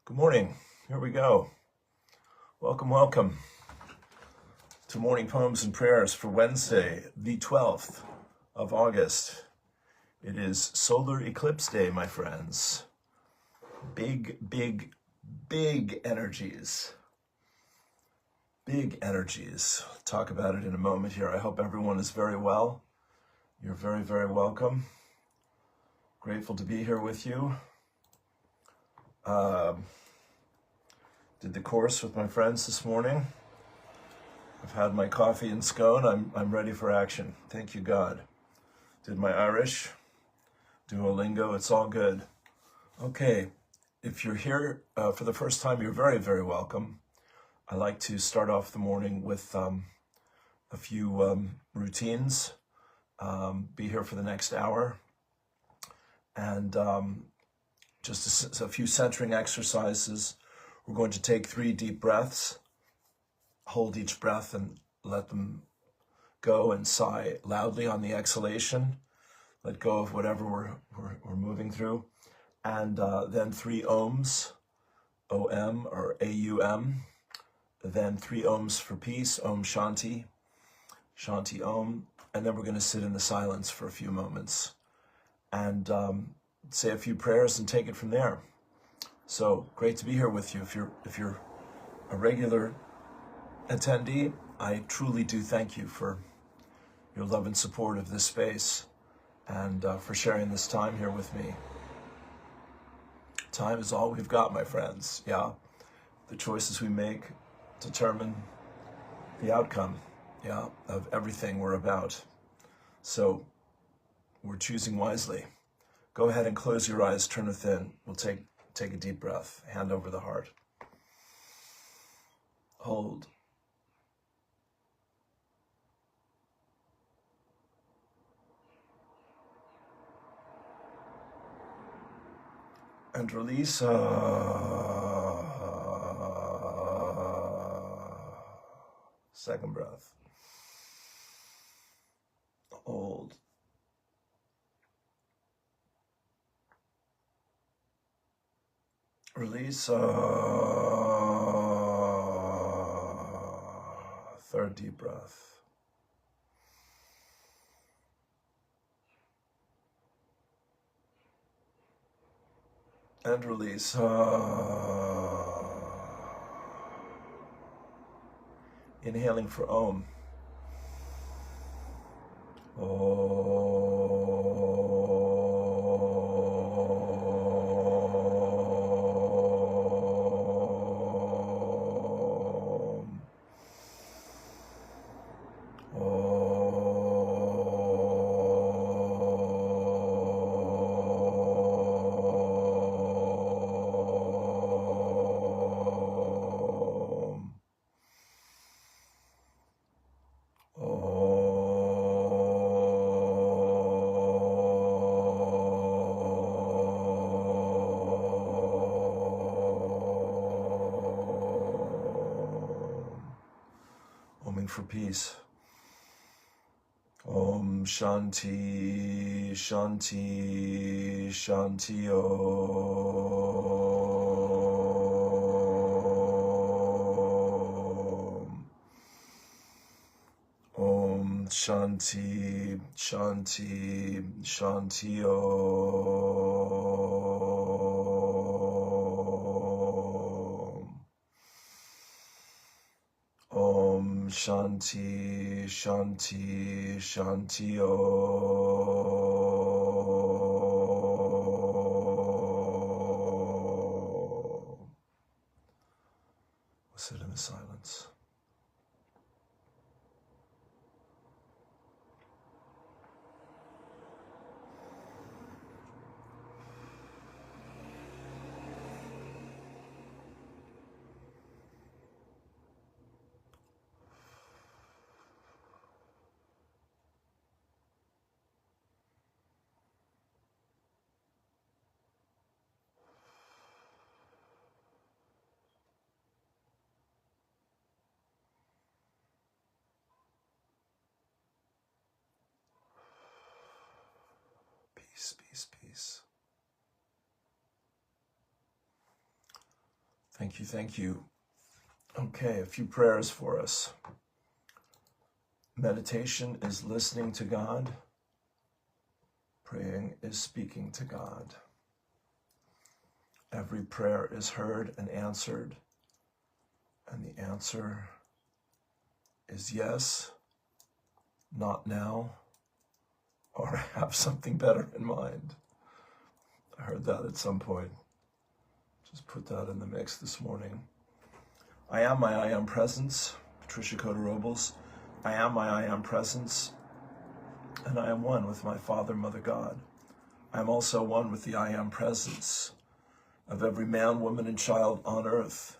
Good morning. Here we go. Welcome, welcome to Morning Poems and Prayers for Wednesday, the 12th of August. It is Solar Eclipse Day, my friends. Big, big, big energies. Big energies. Talk about it in a moment here. I hope everyone is very well. You're very, very welcome. Grateful to be here with you. Did the course with my friends this morning. I've had my coffee and scone. I'm ready for action. Thank you, God. Did my Irish, Duolingo. It's all good. Okay, if you're here for the first time, you're very, very welcome. I like to start off the morning with a few routines. Be here for the next hour. And just a few centering exercises. We're going to take 3 deep breaths, hold each breath and let them go and sigh loudly on the exhalation. Let go of whatever we're moving through. And then 3 ohms, O-M or A-U-M. Then 3 ohms for peace, Om Shanti, Shanti Om. And then we're going to sit in the silence for a few moments and say a few prayers and take it from there. So great to be here with you. If you're a regular attendee, I truly do thank you for your love and support of this space and for sharing this time here with me. Time is all we've got, my friends. Yeah, the choices we make determine the outcome, yeah, of everything we're about. So we're choosing wisely. Go ahead and close your eyes, turn within. We'll take a deep breath, hand over the heart. Hold. And release. Second breath. Hold. Release. Third deep breath. And release. Inhaling for Om. For peace. Om Shanti, Shanti, Shanti Om. Om Shanti, Shanti, Shanti Om. Shanti, Shanti, Shanti Om. We'll sit in the silence. Peace, peace, peace. Thank you, thank you. Okay, a few prayers for us. Meditation is listening to God. Praying is speaking to God. Every prayer is heard and answered, and the answer is yes, not now, or I have something better in mind. I heard that at some point. Just put that in the mix this morning. I am my I am presence, Patricia Coda Robles. I am my I am presence, and I am one with my Father, Mother God. I am also one with the I am presence of every man, woman, and child on earth,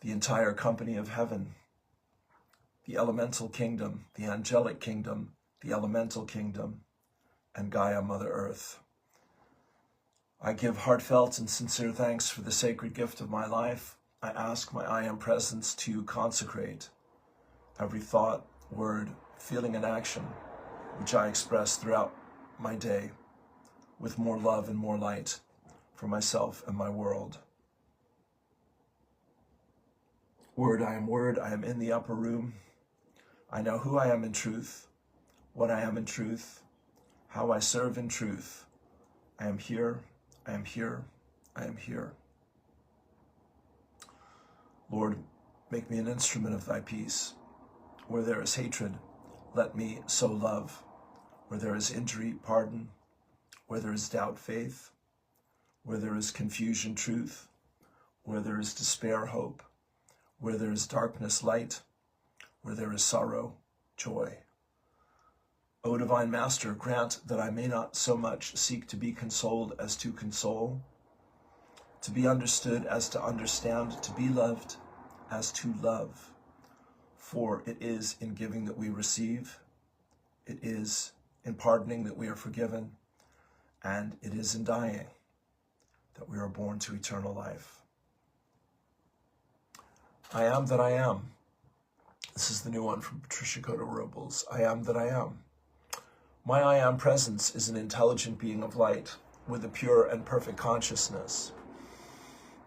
the entire company of heaven, the elemental kingdom, the angelic kingdom, the elemental kingdom, and Gaia, Mother Earth. I give heartfelt and sincere thanks for the sacred gift of my life. I ask my I am presence to consecrate every thought, word, feeling, and action which I express throughout my day with more love and more light for myself and my world. Word, I am in the upper room. I know who I am in truth, what I am in truth, how I serve in truth. I am here, I am here, I am here. Lord, make me an instrument of thy peace. Where there is hatred, let me sow love. Where there is injury, pardon. Where there is doubt, faith. Where there is confusion, truth. Where there is despair, hope. Where there is darkness, light. Where there is sorrow, joy. O Divine Master, grant that I may not so much seek to be consoled as to console, to be understood as to understand, to be loved as to love. For it is in giving that we receive, it is in pardoning that we are forgiven, and it is in dying that we are born to eternal life. I am that I am. This is the new one from Patricia Coda Robles. I am that I am. My I am presence is an intelligent being of light with a pure and perfect consciousness.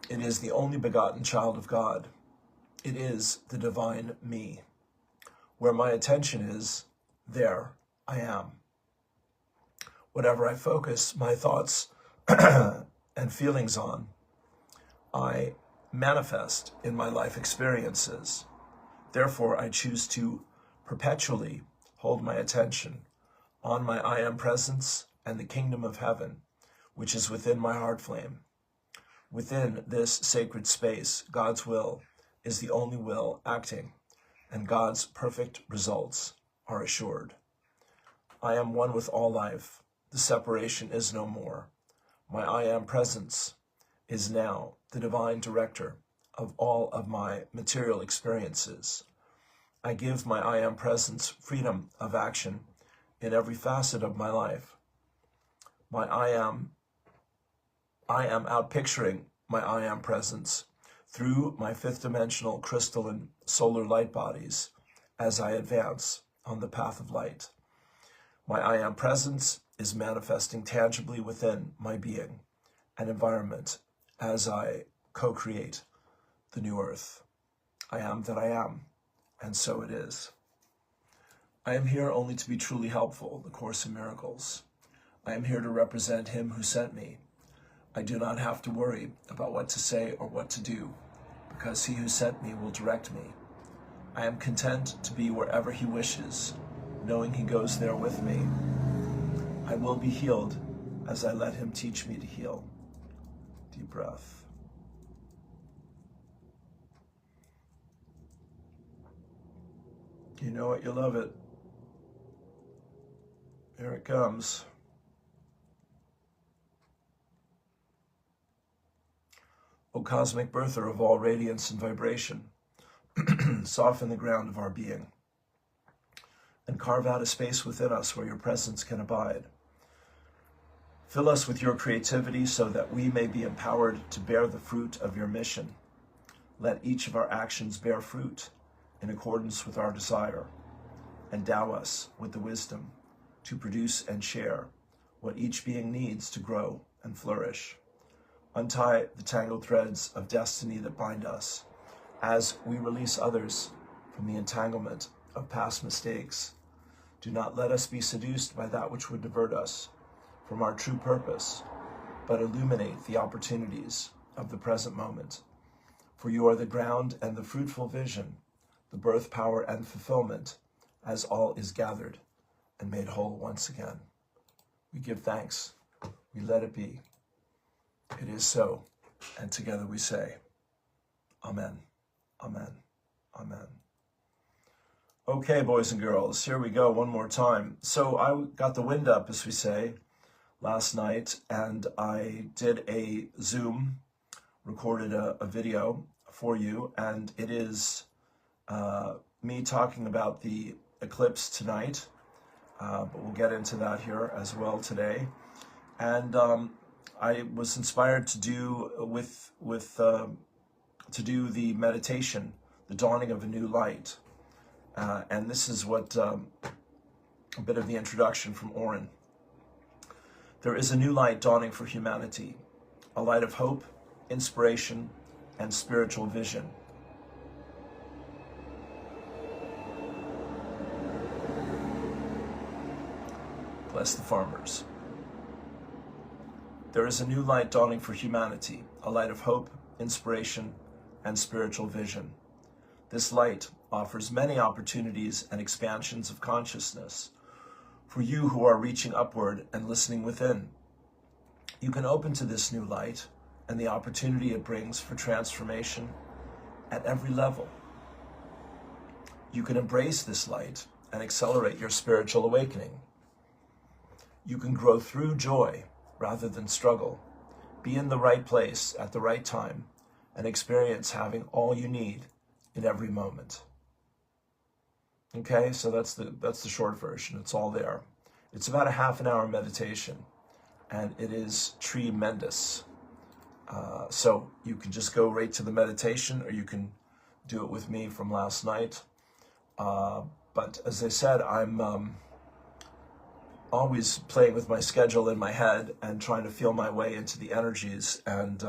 It is the only begotten child of God. It is the divine me. Where my attention is, there I am. Whatever I focus my thoughts and feelings on, I manifest in my life experiences. Therefore, I choose to perpetually hold my attention on my I am presence and the kingdom of heaven, which is within my heart flame. Within this sacred space, God's will is the only will acting, and God's perfect results are assured. I am one with all life. The separation is no more. My I am presence is now the divine director of all of my material experiences. I give my I am presence freedom of action in every facet of my life. My I am outpicturing my I am presence through my fifth dimensional crystalline solar light bodies as I advance on the path of light. My I am presence is manifesting tangibly within my being and environment as I co-create the new earth. I am that I am, and so it is. I am here only to be truly helpful, the Course in Miracles. I am here to represent him who sent me. I do not have to worry about what to say or what to do, because he who sent me will direct me. I am content to be wherever he wishes, knowing he goes there with me. I will be healed as I let him teach me to heal. Deep breath. You know it, you love it. Here it comes. O cosmic birther of all radiance and vibration, soften the ground of our being and carve out a space within us where your presence can abide. Fill us with your creativity so that we may be empowered to bear the fruit of your mission. Let each of our actions bear fruit in accordance with our desire. Endow us with the wisdom to produce and share what each being needs to grow and flourish. Untie the tangled threads of destiny that bind us as we release others from the entanglement of past mistakes. Do not let us be seduced by that which would divert us from our true purpose, but illuminate the opportunities of the present moment. For you are the ground and the fruitful vision, the birth, power, and fulfillment, as all is gathered and made whole once again. We give thanks. We let it be. It is so. And together we say, Amen, Amen, Amen. Okay, boys and girls, here we go one more time. So I got the wind up, as we say, last night, and I did a Zoom, recorded a video for you, and it is me talking about the eclipse tonight, but we'll get into that here as well today. And I was inspired to do to do the meditation, the dawning of a new light, and this is what a bit of the introduction from Oren. There is a new light dawning for humanity, a light of hope, inspiration, and spiritual vision. Bless the farmers. There is a new light dawning for humanity, a light of hope, inspiration, and spiritual vision. This light offers many opportunities and expansions of consciousness for you who are reaching upward and listening within. You can open to this new light and the opportunity it brings for transformation at every level. You can embrace this light and accelerate your spiritual awakening. You can grow through joy rather than struggle, be in the right place at the right time, and experience having all you need in every moment. Okay, so that's the short version. It's all there. It's about a half-an-hour meditation, and it is tremendous. So you can just go right to the meditation, or you can do it with me from last night. But as I said, I'm always playing with my schedule in my head and trying to feel my way into the energies. And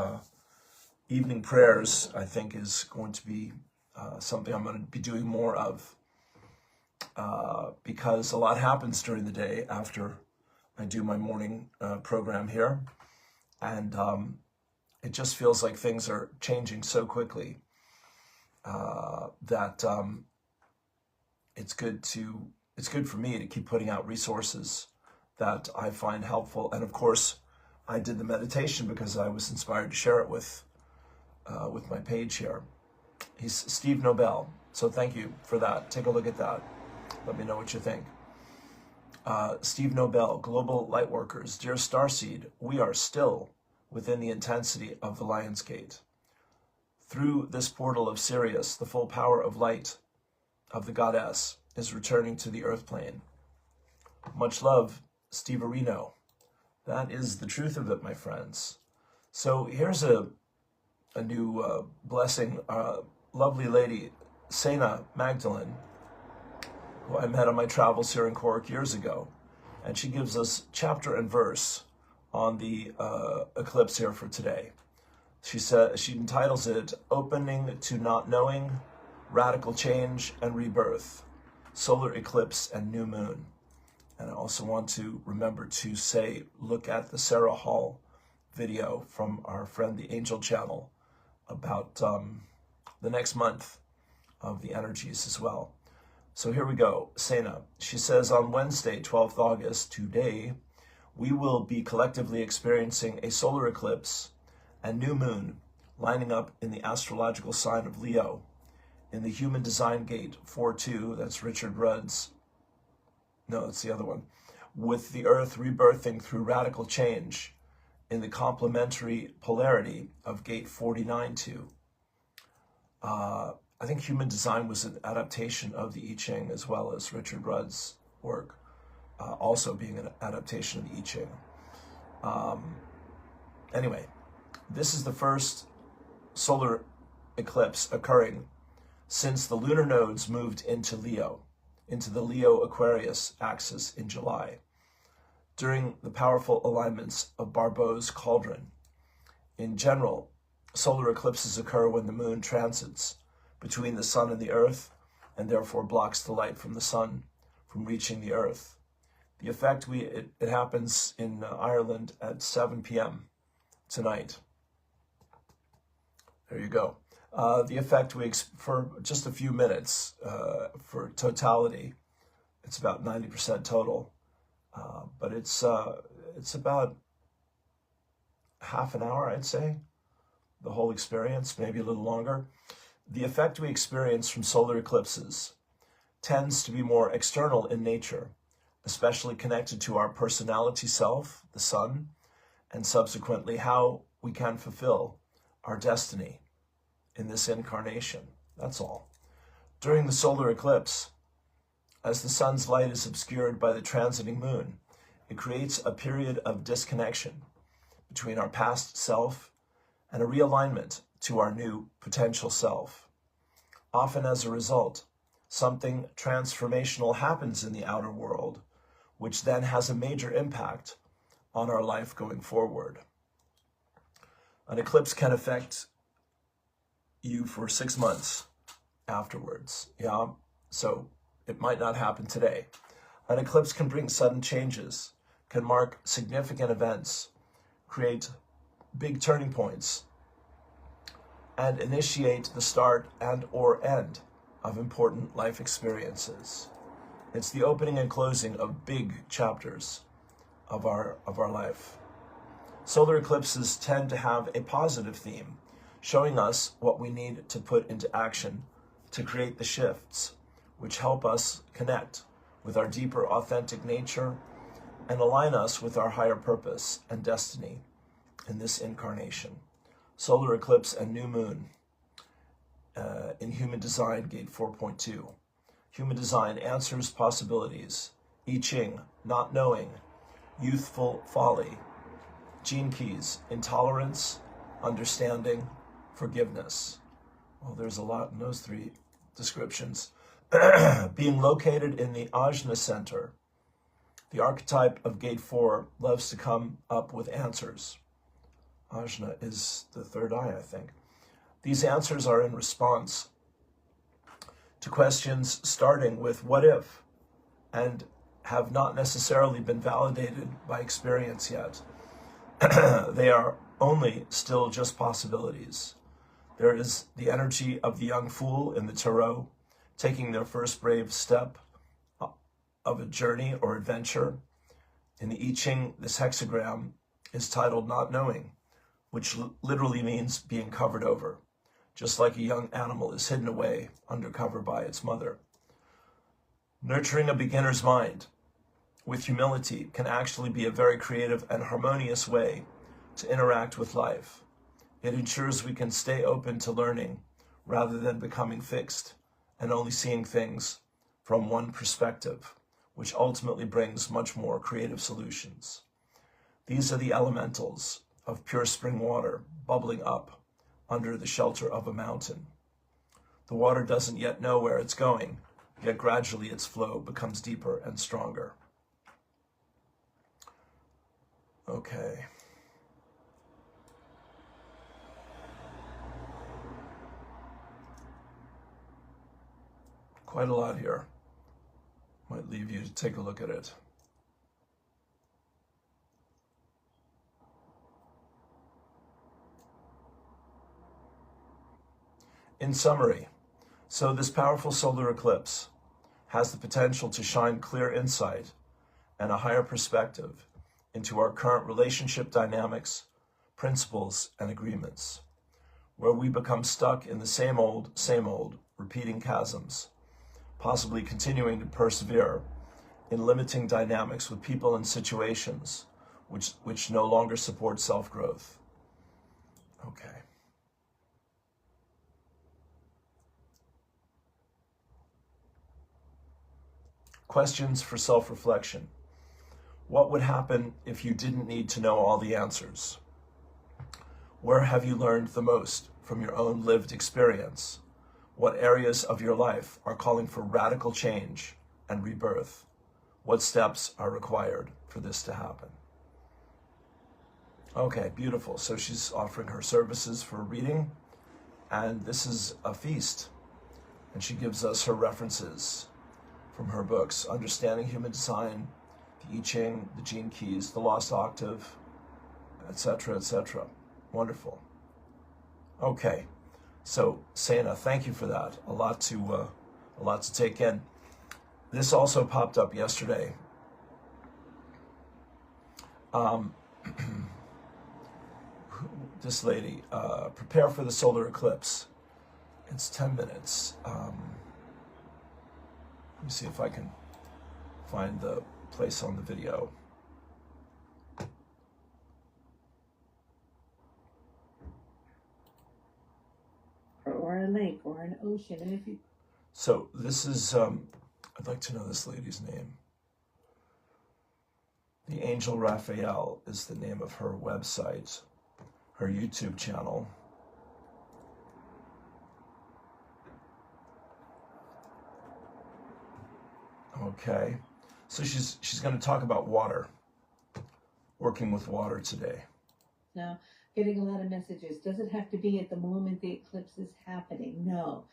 evening prayers, I think, is going to be something I'm going to be doing more of, because a lot happens during the day after I do my morning program here. And it just feels like things are changing so quickly that it's good for me to keep putting out resources that I find helpful. And of course, I did the meditation because I was inspired to share it with my page here. He's Steve Nobel. So thank you for that. Take a look at that. Let me know what you think. Steve Nobel, Global Lightworkers. Dear Starseed, we are still within the intensity of the Lion's Gate. Through this portal of Sirius, the full power of light of the goddess is returning to the earth plane. Much love, Steve Areno. That is the truth of it, my friends. So here's a new blessing. Lovely lady, Sena Magdalene, who I met on my travels here in Cork years ago. And she gives us chapter and verse on the eclipse here for today. She entitles it, Opening to Not Knowing, Radical Change and Rebirth, Solar Eclipse and New Moon. And I also want to remember to say, look at the Sarah Hall video from our friend, the Angel Channel, about the next month of the energies as well. So here we go. Sena, she says, on Wednesday, 12th August, today, we will be collectively experiencing a solar eclipse and new moon lining up in the astrological sign of Leo in the Human Design Gate 4-2, that's Richard Rudd's, no, that's the other one, with the Earth rebirthing through radical change in the complementary polarity of Gate 49-2. I think Human Design was an adaptation of the I Ching as well as Richard Rudd's work, also being an adaptation of the I Ching. Anyway, this is the first solar eclipse occurring since the lunar nodes moved into Leo, into the Leo-Aquarius axis in July, during the powerful alignments of Barbeau's cauldron In general, solar eclipses occur when the moon transits between the sun and the earth and therefore blocks the light from the sun from reaching the earth. The effect, it happens in Ireland at 7 p.m. tonight. There you go. The effect for just a few minutes, for totality, it's about 90% total, but it's about half an hour, I'd say, the whole experience, maybe a little longer. The effect we experience from solar eclipses tends to be more external in nature, especially connected to our personality self, the sun, and subsequently how we can fulfill our destiny in this incarnation. That's all. During the solar eclipse, as the sun's light is obscured by the transiting moon, it creates a period of disconnection between our past self and a realignment to our new potential self. Often as a result, something transformational happens in the outer world, which then has a major impact on our life going forward. An eclipse can affect you for 6 months afterwards. Yeah, so it might not happen today. An eclipse can bring sudden changes, can mark significant events, create big turning points, and initiate the start and or end of important life experiences. It's the opening and closing of big chapters of our life. Solar eclipses tend to have a positive theme, showing us what we need to put into action to create the shifts which help us connect with our deeper authentic nature and align us with our higher purpose and destiny in this incarnation. Solar eclipse and new moon in human design, gate 4.2. Human design, answers, possibilities. I Ching, not knowing. Youthful folly. Gene keys, intolerance, understanding, forgiveness. Well, there's a lot in those 3 descriptions. Being located in the Ajna center, the archetype of gate 4 loves to come up with answers. Ajna is the 3rd eye, I think. These answers are in response to questions starting with what if, and have not necessarily been validated by experience yet. They are only still just possibilities. There is the energy of the young fool in the tarot, taking their first brave step of a journey or adventure. In the I Ching, this hexagram is titled Not Knowing, which literally means being covered over, just like a young animal is hidden away under cover by its mother. Nurturing a beginner's mind with humility can actually be a very creative and harmonious way to interact with life. It ensures we can stay open to learning rather than becoming fixed and only seeing things from one perspective, which ultimately brings much more creative solutions. These are the elementals of pure spring water bubbling up under the shelter of a mountain. The water doesn't yet know where it's going, yet gradually its flow becomes deeper and stronger. Okay. Quite a lot here. Might leave you to take a look at it. In summary, so this powerful solar eclipse has the potential to shine clear insight and a higher perspective into our current relationship dynamics, principles, and agreements, where we become stuck in the same old, repeating chasms, possibly continuing to persevere in limiting dynamics with people and situations which no longer support self-growth. Okay. Questions for self-reflection. What would happen if you didn't need to know all the answers? Where have you learned the most from your own lived experience? What areas of your life are calling for radical change and rebirth? What steps are required for this to happen? Okay, beautiful. So she's offering her services for reading, and this is a feast. And she gives us her references from her books, Understanding Human Design, the I Ching, the Gene Keys, the Lost Octave, etc., etc. Wonderful. Okay, so Sana, thank you for that. A lot to take in. This also popped up yesterday. This lady, prepare for the solar eclipse. It's 10 minutes. Let me see if I can find the place on the video. Or a lake or an ocean. And if you... So this is, I'd like to know this lady's name. The Angel Raphael is the name of her website, her YouTube channel. Okay, so she's going to talk about water, working with water today. Now, getting a lot of messages. Does it have to be at the moment the eclipse is happening? No.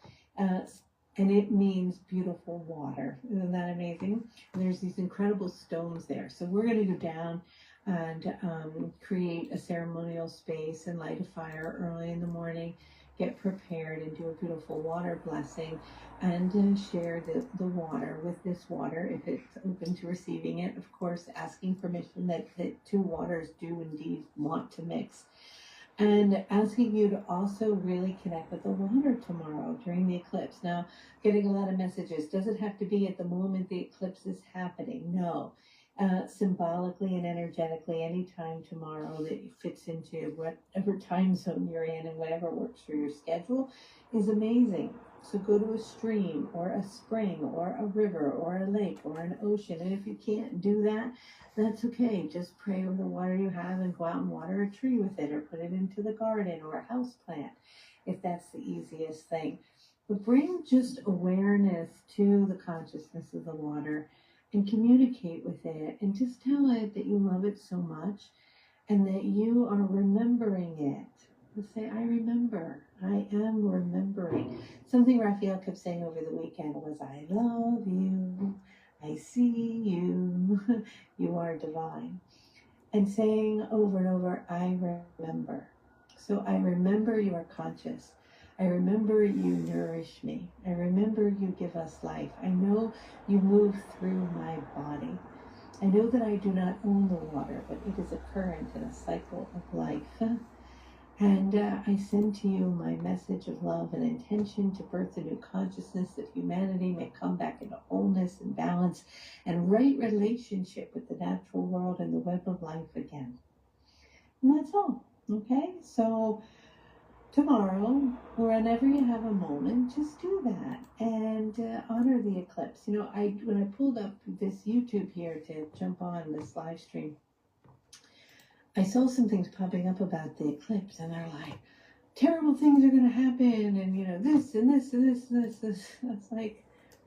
And it means beautiful water. Isn't that amazing? And there's these incredible stones there. So we're going to go down and create a ceremonial space and light a fire early in the morning, get prepared and do a beautiful water blessing, and share the water with this water if it's open to receiving it. Of course, asking permission that two waters do indeed want to mix. And asking you to also really connect with the water tomorrow during the eclipse. Now, getting a lot of messages. Does it have to be at the moment the eclipse is happening? No. Symbolically and energetically, any time tomorrow that fits into whatever time zone you're in and whatever works for your schedule is amazing. So go to a stream or a spring or a river or a lake or an ocean. And if you can't do that, that's okay. Just pray over the water you have and go out and water a tree with it or put it into the garden or a house plant if that's the easiest thing. But bring just awareness to the consciousness of the water and communicate with it and just tell it that you love it so much and that you are remembering it. Just say, I remember. I am remembering. Something Raphael kept saying over the weekend was, I love you. I see you. You are divine. And saying over and over, I remember. So I remember you are conscious. I remember you nourish me. I remember you give us life. I know you move through my body. I know that I do not own the water, but it is a current and a cycle of life. And I send to you my message of love and intention to birth a new consciousness that humanity may come back into wholeness and balance and right relationship with the natural world and the web of life again. And that's all. Okay? So tomorrow, whenever you have a moment, just do that and honor the eclipse. You know, when I pulled up this YouTube here to jump on this live stream, I saw some things popping up about the eclipse, and they're like, terrible things are going to happen, and you know, this and this and this and this. That's like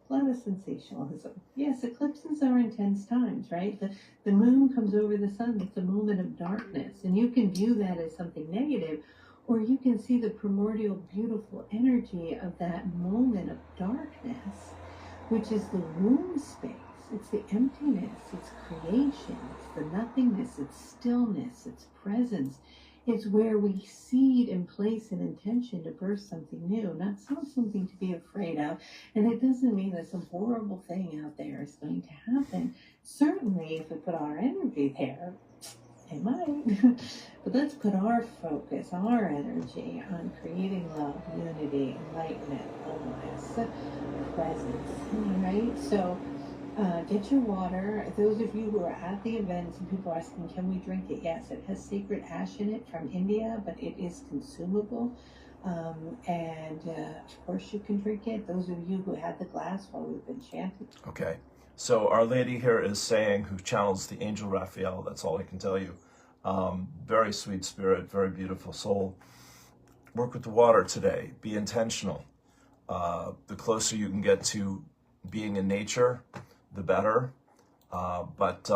a lot of sensationalism. Yes, eclipses are intense times, right? The moon comes over the sun. It's a moment of darkness, and you can view that as something negative, or you can see the primordial, beautiful energy of that moment of darkness, which is the womb space. It's the emptiness, it's creation, it's the nothingness, it's stillness, it's presence. It's where we seed and place an intention to birth something new, not something to be afraid of. And it doesn't mean that some horrible thing out there is going to happen. Certainly, if we put our energy there, it might. But let's put our focus, our energy on creating love, unity, enlightenment, wholeness, presence. All right? So, get your water. Those of you who are at the events and people are asking, can we drink it? Yes, it has sacred ash in it from India, but it is consumable. Of course you can drink it. Those of you who had the glass while we've been chanting. Okay, so Our Lady here is saying, who channels the Angel Raphael, that's all I can tell you. Very sweet spirit, very beautiful soul. Work with the water today. Be intentional. The closer you can get to being in nature, the better, but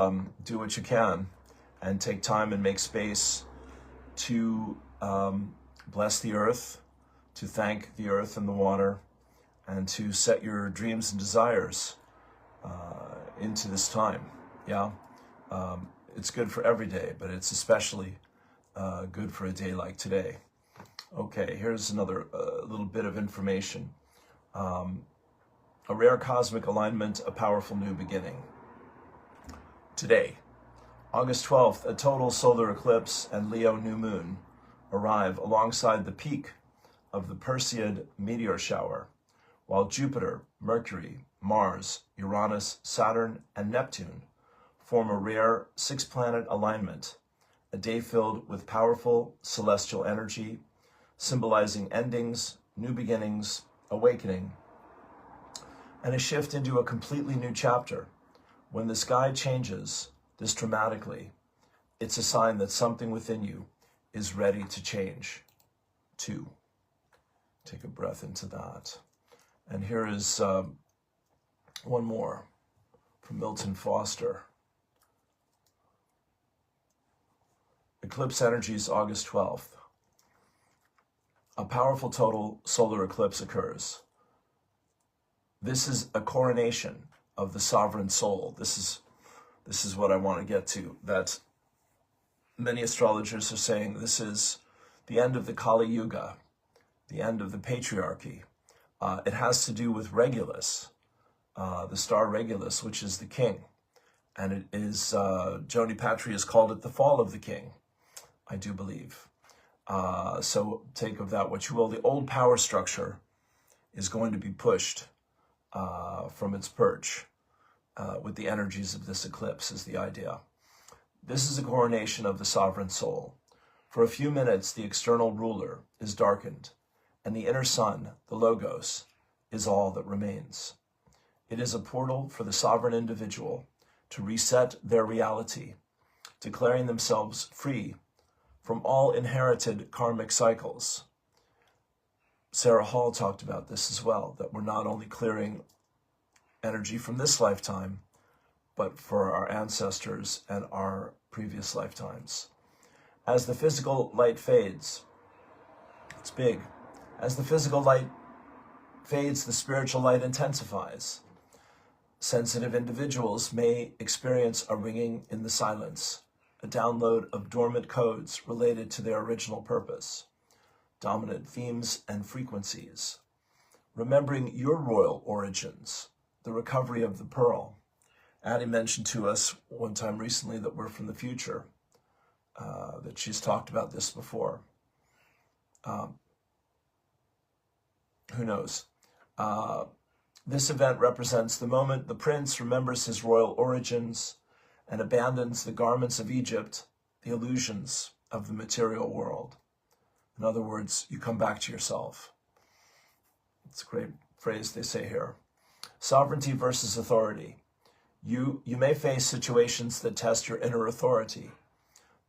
do what you can and take time and make space to bless the earth, to thank the earth and the water, and to set your dreams and desires into this time. Yeah, it's good for every day, but it's especially good for a day like today. Okay, here's another little bit of information. A rare cosmic alignment, a powerful new beginning. Today, August 12th, a total solar eclipse and Leo new moon arrive alongside the peak of the Perseid meteor shower, while Jupiter, Mercury, Mars, Uranus, Saturn, and Neptune form a rare six-planet alignment, a day filled with powerful celestial energy, symbolizing endings, new beginnings, awakening, and a shift into a completely new chapter. When the sky changes this dramatically, it's a sign that something within you is ready to change too. Take a breath into that. And here is one more from Milton Foster. Eclipse energies, August 12th. A powerful total solar eclipse occurs. This is a coronation of the sovereign soul. This is what I want to get to, that many astrologers are saying this is the end of the Kali Yuga, the end of the patriarchy. It has to do with Regulus, the star Regulus, which is the king. And it is, Joni Patry has called it the fall of the king, I do believe. So take of that what you will. The old power structure is going to be pushed from its perch with the energies of this eclipse is the idea. This is a coronation of the sovereign soul. For a few minutes, the external ruler is darkened, and the inner sun, the Logos, is all that remains. It is a portal for the sovereign individual to reset their reality, declaring themselves free from all inherited karmic cycles. Sarah Hall talked about this as well, that we're not only clearing energy from this lifetime, but for our ancestors and our previous lifetimes. As the physical light fades, it's big. As the physical light fades, the spiritual light intensifies. Sensitive individuals may experience a ringing in the silence, a download of dormant codes related to their original purpose, dominant themes and frequencies. Remembering your royal origins, the recovery of the pearl. Addie mentioned to us one time recently that we're from the future, that she's talked about this before. Who knows? This event represents the moment the prince remembers his royal origins and abandons the garments of Egypt, the illusions of the material world. In other words, you come back to yourself. It's a great phrase they say here. Sovereignty versus authority. You may face situations that test your inner authority.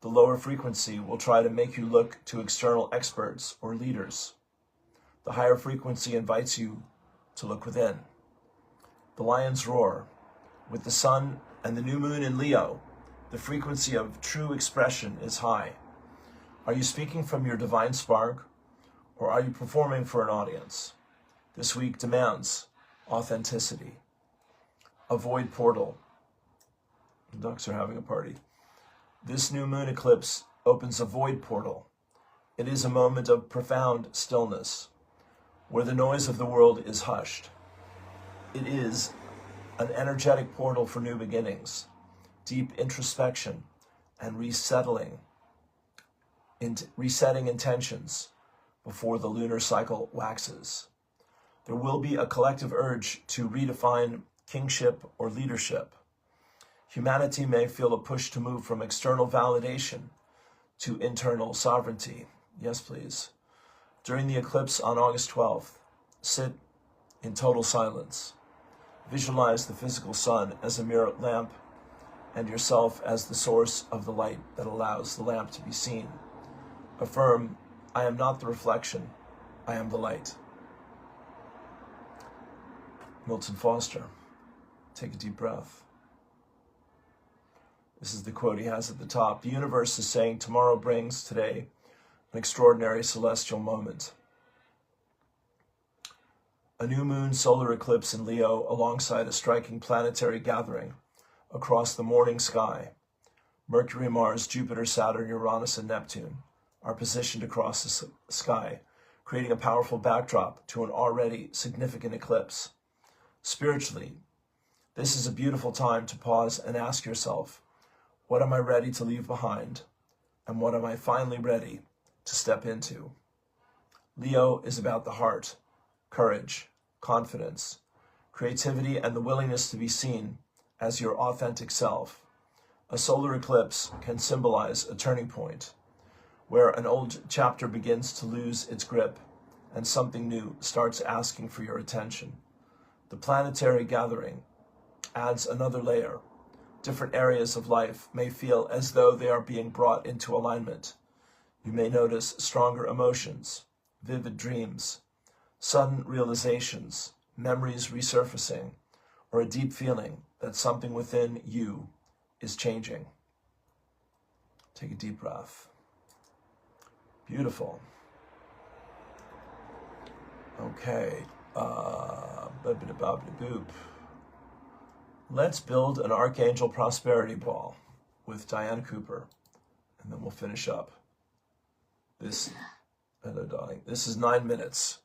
The lower frequency will try to make you look to external experts or leaders. The higher frequency invites you to look within. The lion's roar. With the sun and the new moon in Leo, the frequency of true expression is high. Are you speaking from your divine spark, or are you performing for an audience? This week demands authenticity. Avoid portal. The ducks are having a party. This new moon eclipse opens a void portal. It is a moment of profound stillness, where the noise of the world is hushed. It is an energetic portal for new beginnings, deep introspection, and resetting intentions before the lunar cycle waxes. There will be a collective urge to redefine kingship or leadership. Humanity may feel a push to move from external validation to internal sovereignty. Yes, please. During the eclipse on August 12th, sit in total silence. Visualize the physical sun as a mirror lamp and yourself as the source of the light that allows the lamp to be seen. Affirm, I am not the reflection, I am the light. Milton Foster. Take a deep breath. This is the quote he has at the top. The universe is saying tomorrow brings today an extraordinary celestial moment. A new moon solar eclipse in Leo alongside a striking planetary gathering across the morning sky. Mercury, Mars, Jupiter, Saturn, Uranus, and Neptune are positioned across the sky, creating a powerful backdrop to an already significant eclipse. Spiritually, this is a beautiful time to pause and ask yourself, what am I ready to leave behind? And what am I finally ready to step into? Leo is about the heart, courage, confidence, creativity, and the willingness to be seen as your authentic self. A solar eclipse can symbolize a turning point, where an old chapter begins to lose its grip and something new starts asking for your attention. The planetary gathering adds another layer. Different areas of life may feel as though they are being brought into alignment. You may notice stronger emotions, vivid dreams, sudden realizations, memories resurfacing, or a deep feeling that something within you is changing. Take a deep breath. Beautiful. Okay. Boop. Let's build an Archangel Prosperity Ball with Diane Cooper, and then we'll finish up. Hello, darling. This is 9 minutes.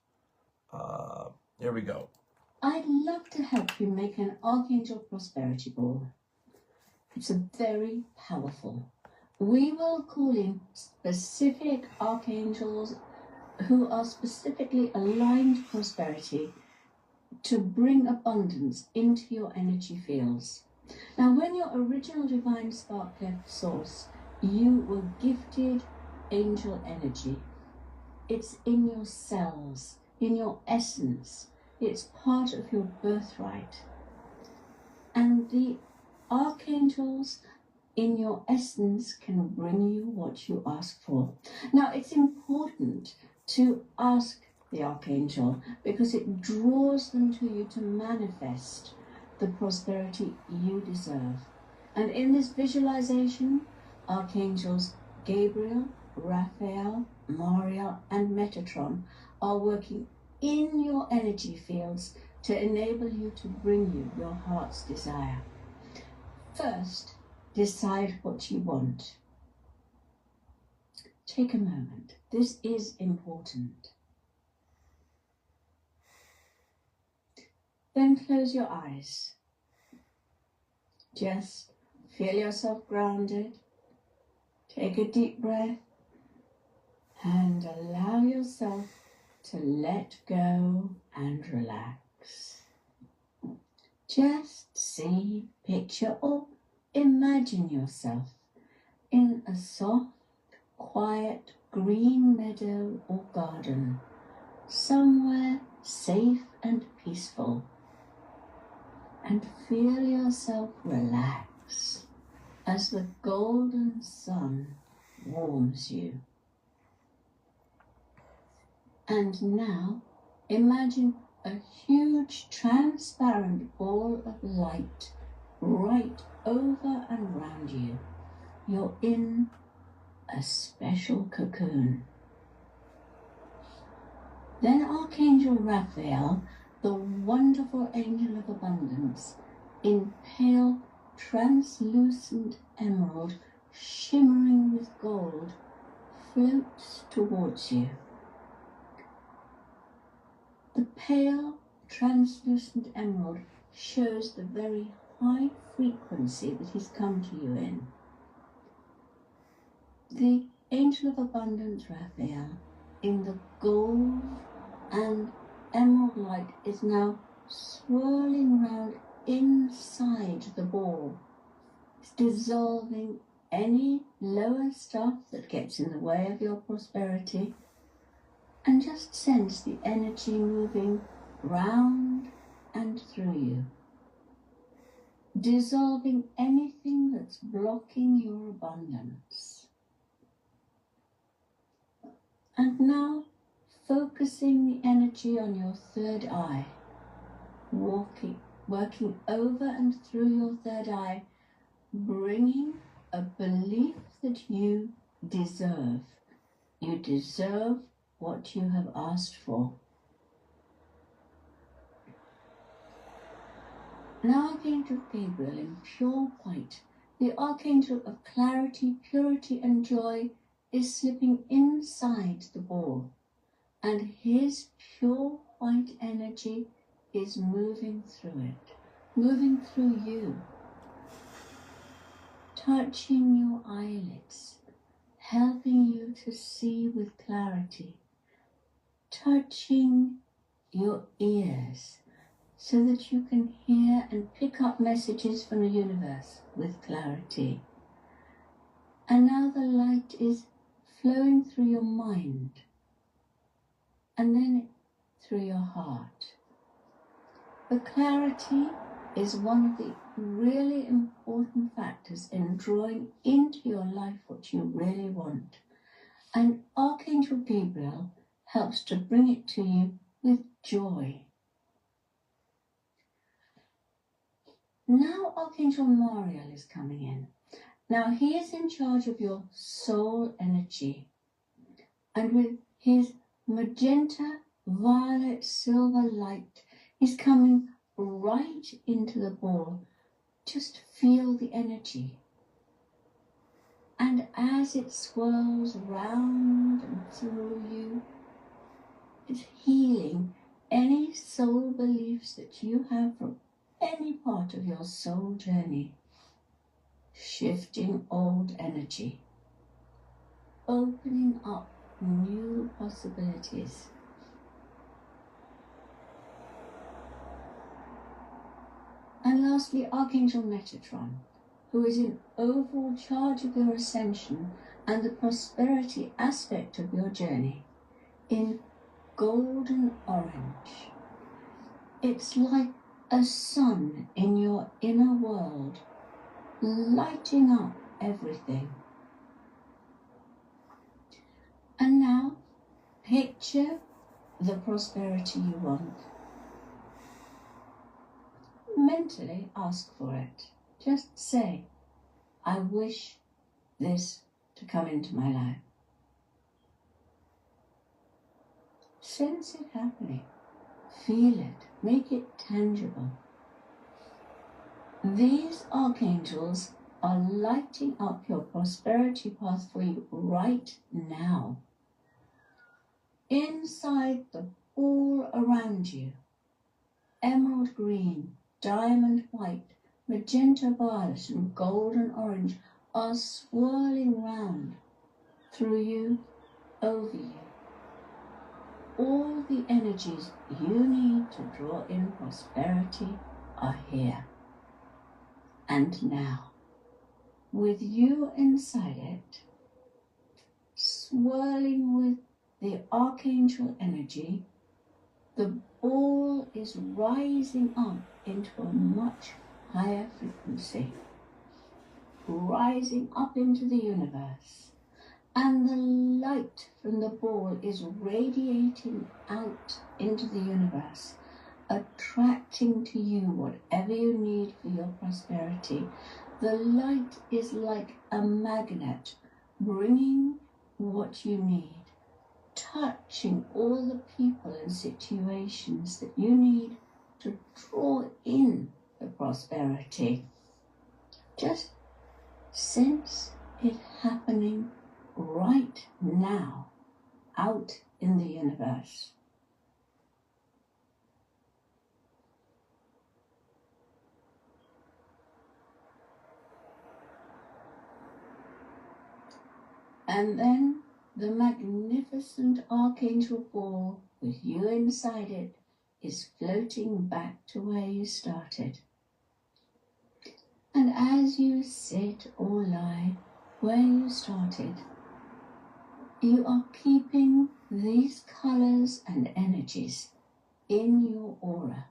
Here we go. I'd love to help you make an Archangel Prosperity Ball. It's a very powerful. We will call in specific archangels who are specifically aligned to prosperity to bring abundance into your energy fields. Now, when your original divine spark left source, you were gifted angel energy. It's in your cells, in your essence. It's part of your birthright. And the archangels in your essence can bring you what you ask for. Now, it's important to ask the archangel because it draws them to you to manifest the prosperity you deserve. And in this visualization, archangels Gabriel, Raphael, Mariel, and Metatron are working in your energy fields to enable you to bring you your heart's desire. First, decide what you want. Take a moment. This is important. Then close your eyes. Just feel yourself grounded. Take a deep breath and allow yourself to let go and relax. Just see, picture, or imagine yourself in a soft, quiet green meadow or garden, somewhere safe and peaceful, and feel yourself relax as the golden sun warms you. And now imagine a huge transparent ball of light right over and around you. You're in a special cocoon. Then Archangel Raphael, the wonderful angel of abundance, in pale, translucent emerald, shimmering with gold, floats towards you. The pale, translucent emerald shows the very high frequency that he's come to you in. The angel of abundance, Raphael, in the gold and emerald light, is now swirling round inside the ball. It's dissolving any lower stuff that gets in the way of your prosperity, and just sense the energy moving round and through you, dissolving anything that's blocking your abundance. And now focusing the energy on your third eye, working over and through your third eye, bringing a belief that you deserve You deserve what you have asked for. Now Archangel Gabriel in pure white, the Archangel of clarity, purity and joy, is slipping inside the ball, and his pure white energy is moving through it, moving through you, touching your eyelids, helping you to see with clarity, touching your ears so that you can hear and pick up messages from the universe with clarity. And now the light is flowing through your mind and then through your heart. The clarity is one of the really important factors in drawing into your life what you really want. And Archangel Gabriel helps to bring it to you with joy. Now Archangel Mariel is coming in. Now he is in charge of your soul energy. And with his magenta, violet, silver light, he's coming right into the ball. Just feel the energy. And as it swirls round and through you, it's healing any soul beliefs that you have from any part of your soul journey, shifting old energy, opening up new possibilities. And lastly, Archangel Metatron, who is in overall charge of your ascension and the prosperity aspect of your journey, in golden orange. It's like a sun in your inner world, lighting up everything. And now, picture the prosperity you want. Mentally ask for it. Just say, I wish this to come into my life. Sense it happening. Feel it. Make it tangible. These archangels are lighting up your prosperity path for you right now. Inside the ball around you, emerald green, diamond white, magenta violet and golden orange are swirling round through you, over you. All the energies you need to draw in prosperity are here and now, with you inside it, swirling with the archangel energy. The ball is rising up into a much higher frequency, rising up into the universe. And the light from the ball is radiating out into the universe, attracting to you whatever you need for your prosperity. The light is like a magnet, bringing what you need, touching all the people and situations that you need to draw in the prosperity. Just sense it happening right now, out in the universe. And then the magnificent archangel ball with you inside it is floating back to where you started. And as you sit or lie where you started, you are keeping these colors and energies in your aura.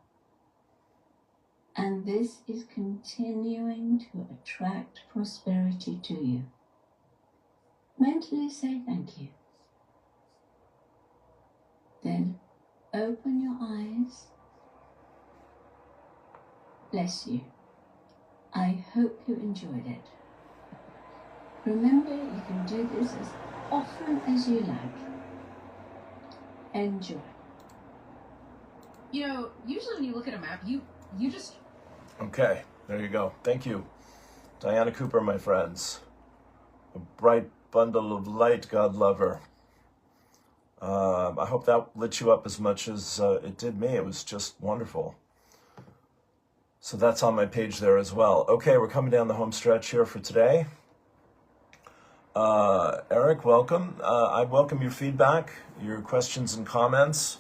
And this is continuing to attract prosperity to you. Mentally say thank you. Then open your eyes. Bless you. I hope you enjoyed it. Remember, you can do this as often as you like. Enjoy. You know, usually when you look at a map, you just... Okay, there you go. Thank you. Diana Cooper, my friends. A bright bundle of light, God love her. I hope that lit you up as much as it did me. It was just wonderful. So that's on my page there as well. Okay, we're coming down the home stretch here for today. Eric, welcome. I welcome your feedback, your questions and comments.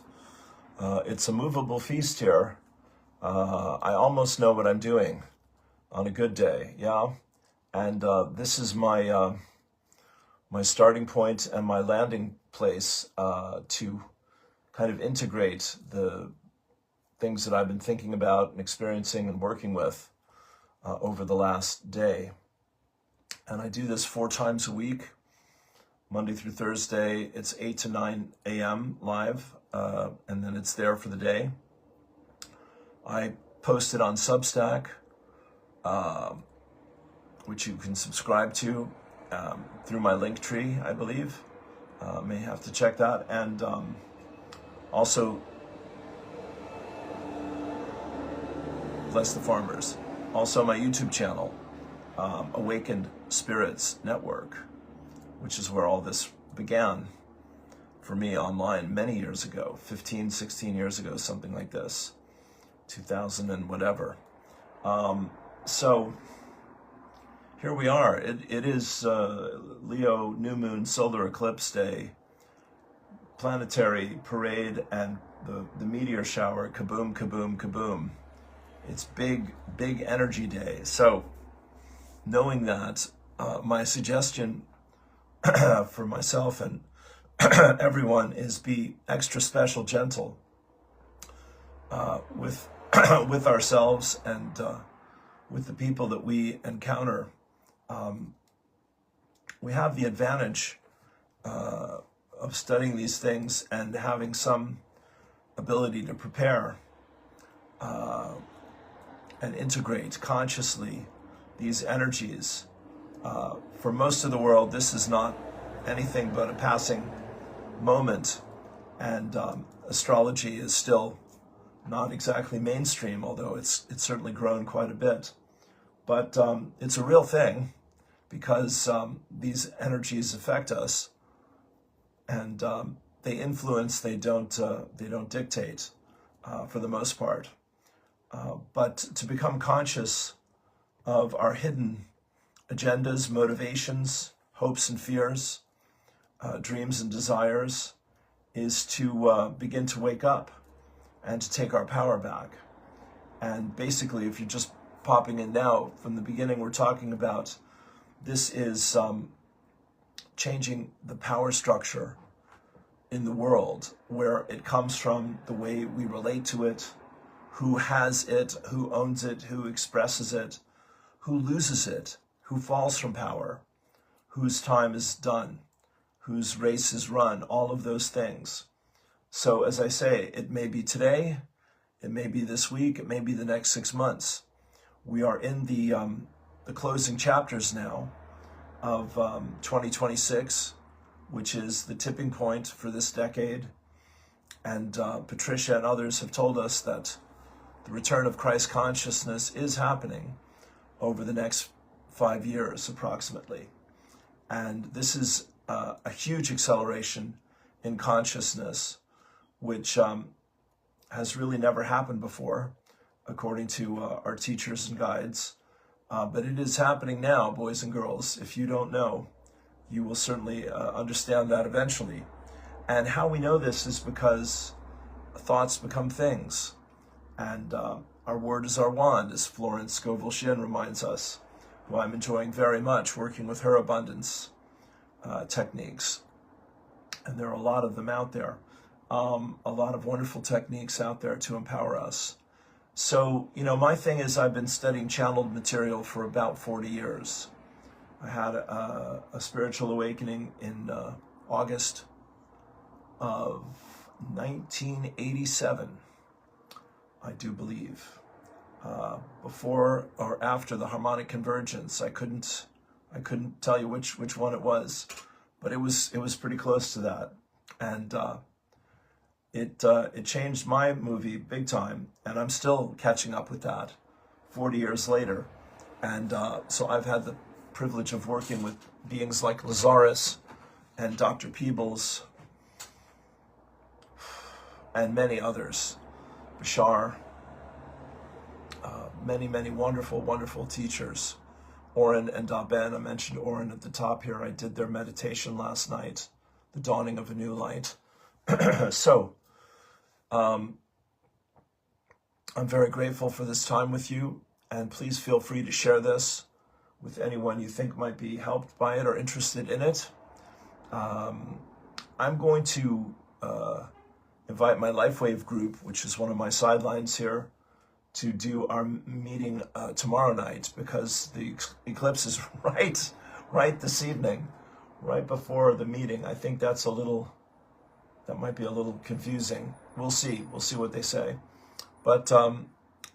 It's a movable feast here. I almost know what I'm doing on a good day, yeah? And this is my my starting point and my landing place to kind of integrate the things that I've been thinking about and experiencing and working with over the last day. And I do this 4 times a week, Monday through Thursday. It's 8 to 9 a.m. live, and then it's there for the day. I post it on Substack, which you can subscribe to through my link tree, I believe. May have to check that. And also, bless the farmers. Also my YouTube channel, Awakened Spirits Network, which is where all this began for me online many years ago, 15, 16 years ago, something like this, 2000 and whatever. So here we are. It is Leo New Moon Solar Eclipse Day, planetary parade, and the meteor shower, kaboom, kaboom, kaboom. It's big energy day. So knowing that, my suggestion for myself and everyone is be extra special gentle with with ourselves and with the people that we encounter. We have the advantage of studying these things and having some ability to prepare and integrate consciously these energies. For most of the world, this is not anything but a passing moment, and astrology is still not exactly mainstream, although it's certainly grown quite a bit. But it's a real thing because these energies affect us, and they influence. They don't dictate for the most part. But to become conscious of our hidden agendas, motivations, hopes and fears, dreams and desires, is to begin to wake up and to take our power back. And basically, if you're just popping in now, from the beginning, we're talking about this is changing the power structure in the world, where it comes from, the way we relate to it, who has it, who owns it, who expresses it, who loses it, who falls from power, whose time is done, whose race is run, all of those things. So as I say, it may be today, it may be this week, it may be the next 6 months. We are in the closing chapters now of 2026, which is the tipping point for this decade. And Patricia and others have told us that the return of Christ consciousness is happening over the next 5 years approximately. And this is a huge acceleration in consciousness, which has really never happened before, according to our teachers and guides. But it is happening now, boys and girls. If you don't know, you will certainly understand that eventually. And how we know this is because thoughts become things. And our word is our wand, as Florence Scovel-Shinn reminds us, who I'm enjoying very much, working with her abundance techniques. And there are a lot of them out there. A lot of wonderful techniques out there to empower us. So, my thing is I've been studying channeled material for about 40 years. I had a spiritual awakening in August of 1987, I do believe. Before or after the harmonic convergence, I couldn't tell you which one it was, but it was pretty close to that. And it changed my movie big time, and I'm still catching up with that 40 years later. And so I've had the privilege of working with beings like Lazarus and Dr. Peebles and many others, Bashar, many, many wonderful, wonderful teachers. Oren and Daben, I mentioned Oren at the top here. I did their meditation last night, the dawning of a new light. So, I'm very grateful for this time with you, and please feel free to share this with anyone you think might be helped by it or interested in it. I'm going to invite my LifeWave group, which is one of my sidelines here, to do our meeting tomorrow night, because the eclipse is right this evening, right before the meeting. I think that might be a little confusing. We'll see what they say. But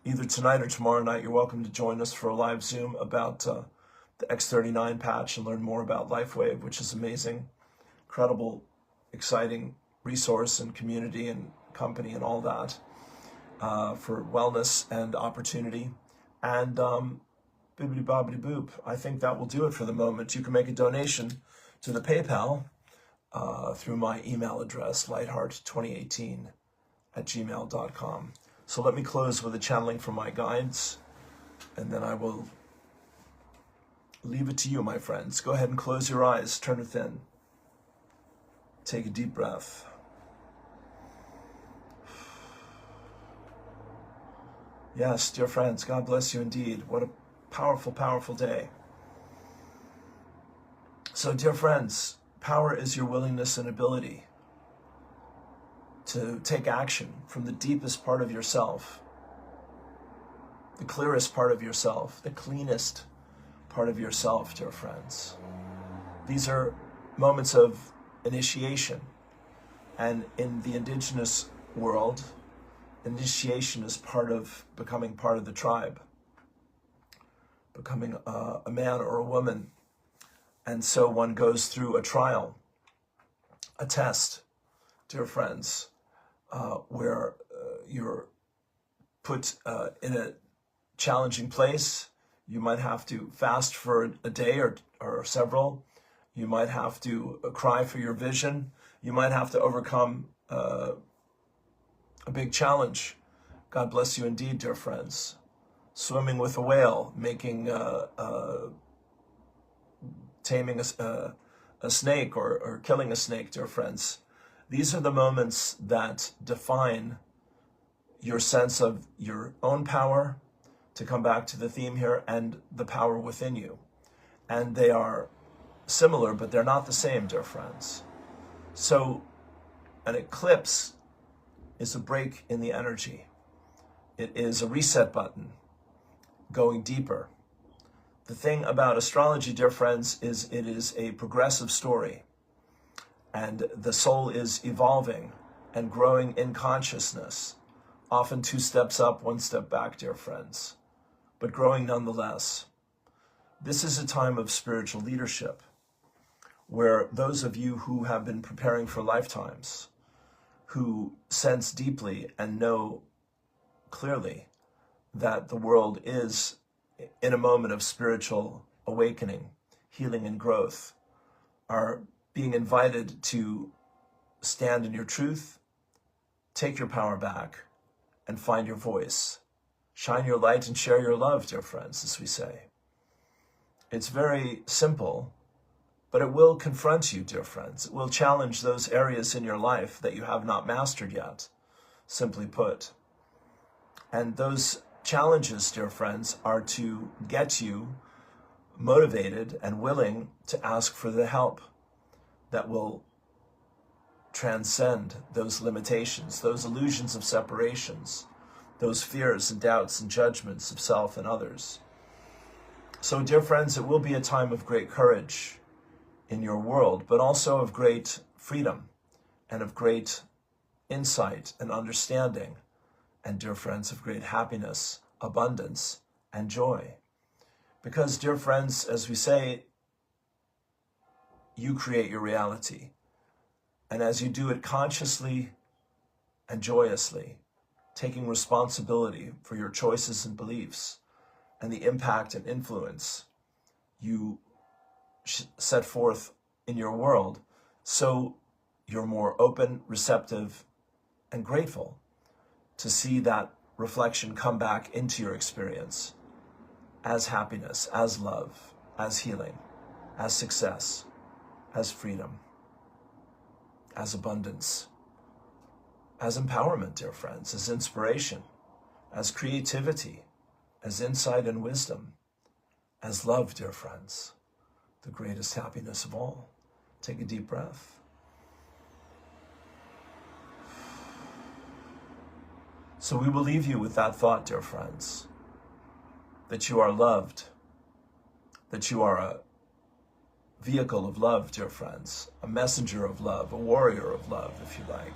either tonight or tomorrow night, you're welcome to join us for a live Zoom about the X39 patch and learn more about LifeWave, which is amazing, incredible, exciting resource and community and company and all that. For wellness and opportunity. And bibbidi bobbidi boop. I think that will do it for the moment. You can make a donation to the PayPal through my email address, lightheart2018@gmail.com. So let me close with a channeling from my guides, and then I will leave it to you, my friends. Go ahead and close your eyes, turn within. Take a deep breath. Yes, dear friends, God bless you indeed. What a powerful, powerful day. So, dear friends, power is your willingness and ability to take action from the deepest part of yourself, the clearest part of yourself, the cleanest part of yourself, dear friends. These are moments of initiation. And in the indigenous world, initiation is part of becoming part of the tribe, becoming a man or a woman. And so one goes through a trial, a test, dear friends, where you're put in a challenging place. You might have to fast for a day or several. You might have to cry for your vision. You might have to overcome a big challenge. God bless you indeed, dear friends. Swimming with a whale, taming a snake or killing a snake, dear friends. These are the moments that define your sense of your own power, to come back to the theme here, and the power within you. And they are similar, but they're not the same, dear friends. So an eclipse is a break in the energy. It is a reset button, going deeper. The thing about astrology, dear friends, is it is a progressive story. And the soul is evolving and growing in consciousness, often 2 steps up, 1 step back, dear friends, but growing nonetheless. This is a time of spiritual leadership, where those of you who have been preparing for lifetimes, who sense deeply and know clearly that the world is in a moment of spiritual awakening, healing, and growth, are being invited to stand in your truth, take your power back, and find your voice. Shine your light and share your love, dear friends, as we say. It's very simple, but it will confront you, dear friends. It will challenge those areas in your life that you have not mastered yet, simply put. And those challenges, dear friends, are to get you motivated and willing to ask for the help that will transcend those limitations, those illusions of separations, those fears and doubts and judgments of self and others. So, dear friends, it will be a time of great courage in your world, but also of great freedom and of great insight and understanding, and, dear friends, of great happiness, abundance, and joy. Because, dear friends, as we say, you create your reality. And as you do it consciously and joyously, taking responsibility for your choices and beliefs and the impact and influence you set forth in your world, so you're more open, receptive, and grateful to see that reflection come back into your experience as happiness, as love, as healing, as success, as freedom, as abundance, as empowerment, dear friends, as inspiration, as creativity, as insight and wisdom, as love, dear friends, the greatest happiness of all. Take a deep breath. So we will leave you with that thought, dear friends, that you are loved, that you are a vehicle of love, dear friends, a messenger of love, a warrior of love, if you like.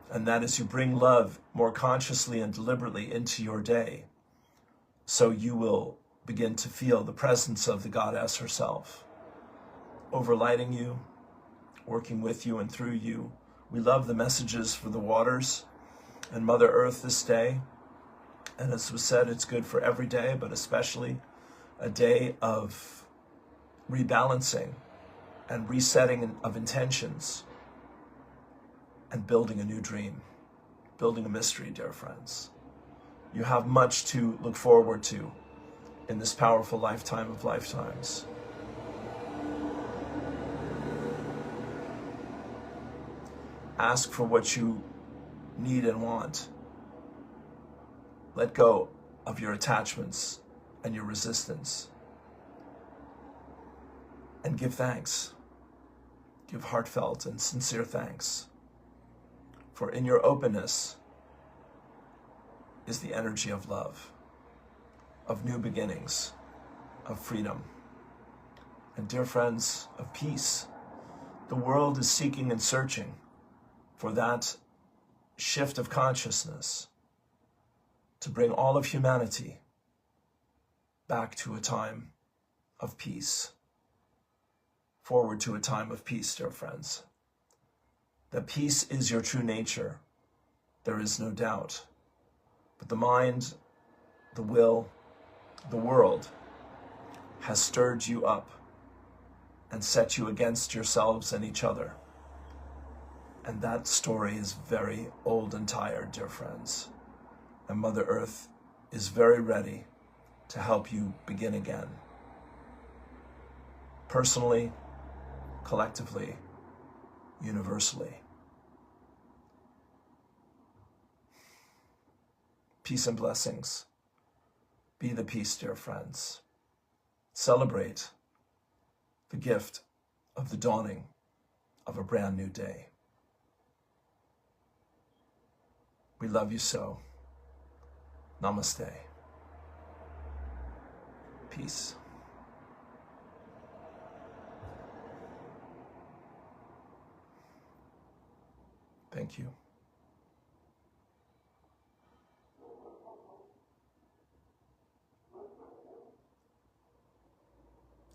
And that as you bring love more consciously and deliberately into your day, so you will begin to feel the presence of the goddess herself, overlighting you, working with you and through you. We love the messages for the waters and Mother Earth this day. And as was said, it's good for every day, but especially a day of rebalancing and resetting of intentions and building a new dream, building a mystery, dear friends. You have much to look forward to in this powerful lifetime of lifetimes. Ask for what you need and want. Let go of your attachments and your resistance. And give thanks. Give heartfelt and sincere thanks. For in your openness is the energy of love, of new beginnings, of freedom, and dear friends, of peace. The world is seeking and searching for that shift of consciousness to bring all of humanity back to a time of peace, forward to a time of peace, dear friends. That peace is your true nature, there is no doubt. But the mind, the will, the world has stirred you up and set you against yourselves and each other. And that story is very old and tired, dear friends. And Mother Earth is very ready to help you begin again. Personally, collectively, universally. Peace and blessings. Be the peace, dear friends. Celebrate the gift of the dawning of a brand new day. We love you so. Namaste. Peace. Thank you.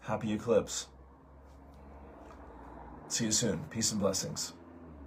Happy Eclipse. See you soon. Peace and blessings.